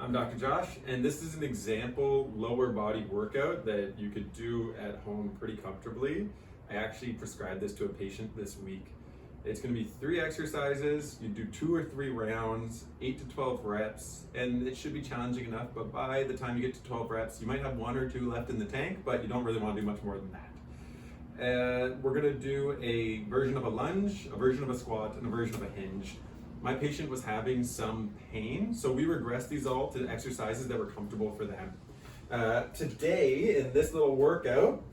I'm Dr. Josh, and this is an example lower body workout that you could do at home pretty comfortably. I actually prescribed this to a patient this week. It's going to be 3 exercises. You do 2 or 3 rounds, 8 to 12 reps, and it should be challenging enough, but by the time you get to 12 reps, you might have 1 or 2 left in the tank, but you don't really want to do much more than that. We're going to do a version of a lunge, a version of a squat, and a version of a hinge. My patient was having some pain, so we regressed these all to exercises that were comfortable for them. Today, in this little workout,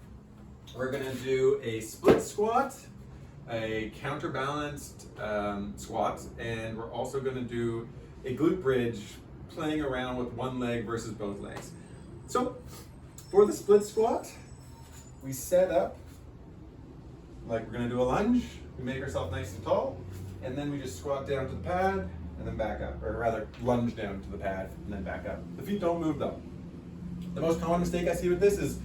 we're going to do a split squat, a counterbalanced squat, and we're also going to do a glute bridge, playing around with one leg versus both legs. So, for the split squat, we set up like we're going to do a lunge. We make ourselves nice and tall, and then we just squat down to the pad and then back up, or rather lunge down to the pad and then back up. The feet don't move though. The most common mistake I see with this is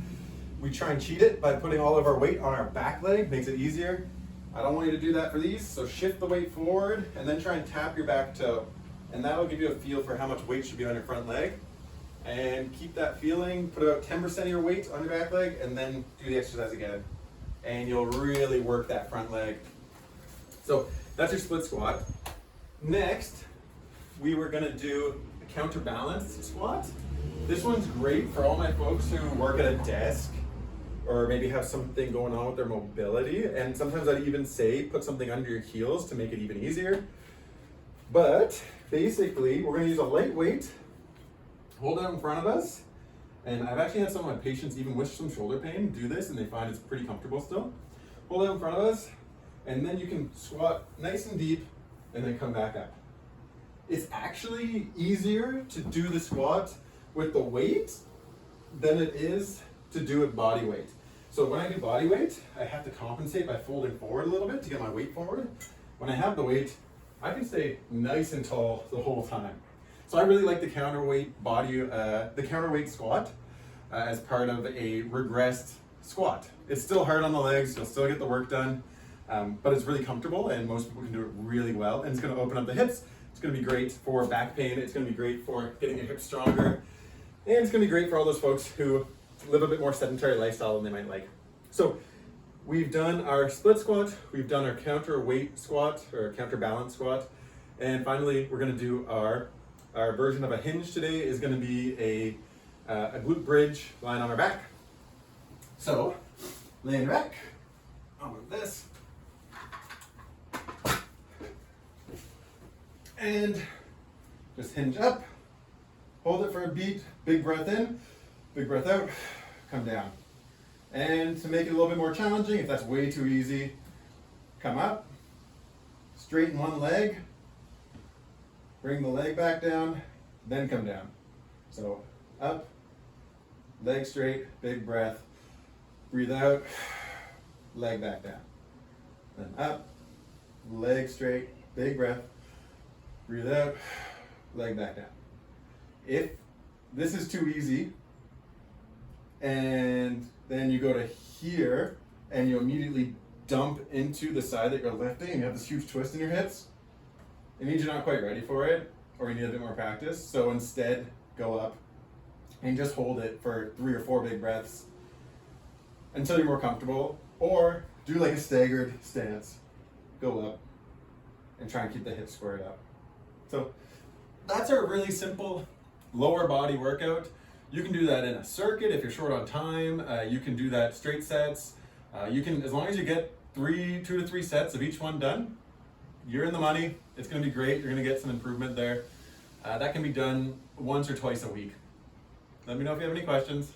we try and cheat it by putting all of our weight on our back leg, makes it easier. I don't want you to do that for these, so shift the weight forward and then try and tap your back toe. And that'll give you a feel for how much weight should be on your front leg. And keep that feeling, put about 10% of your weight on your back leg and then do the exercise again. And you'll really work that front leg. So that's your split squat. Next, we were gonna do a counterbalanced squat. This one's great for all my folks who work at a desk or maybe have something going on with their mobility. And sometimes I'd even say put something under your heels to make it even easier. But basically, we're gonna use a light weight, hold it out in front of us. And I've actually had some of my patients, even with some shoulder pain, do this and they find it's pretty comfortable still. Hold it out in front of us, and then you can squat nice and deep and then come back up. It's actually easier to do the squat with the weight than it is to do it body weight. So when I do body weight, I have to compensate by folding forward a little bit to get my weight forward. When I have the weight, I can stay nice and tall the whole time. So I really like the counterweight squat as part of a regressed squat. It's still hard on the legs, you'll still get the work done, but it's really comfortable and most people can do it really well. And it's gonna open up the hips. It's gonna be great for back pain. It's gonna be great for getting your hips stronger. And it's gonna be great for all those folks who live a bit more sedentary lifestyle than they might like. So we've done our split squat, we've done our counterweight squat or counterbalance squat. And finally, we're gonna do our version of a hinge today is gonna be a glute bridge lying on our back. So, lay on your back, I'll move this. And just hinge up, hold it for a beat, big breath in, big breath out, come down. And to make it a little bit more challenging, if that's way too easy, come up, straighten one leg, bring the leg back down, then come down. So up, leg straight, big breath, breathe out, leg back down. Then up, leg straight, big breath, breathe out, leg back down. If this is too easy, and then you go to here, and you immediately dump into the side that you're lifting, and you have this huge twist in your hips, it means you're not quite ready for it, or you need a bit more practice. So instead, go up and just hold it for 3 or 4 big breaths until you're more comfortable, or do like a staggered stance. Go up and try and keep the hips squared up. So that's our really simple lower body workout. You can do that in a circuit if you're short on time. You can do that straight sets. You can, as long as you get 2 to 3 sets of each one done, you're in the money. It's gonna be great. You're gonna get some improvement there. That can be done once or twice a week. Let me know if you have any questions.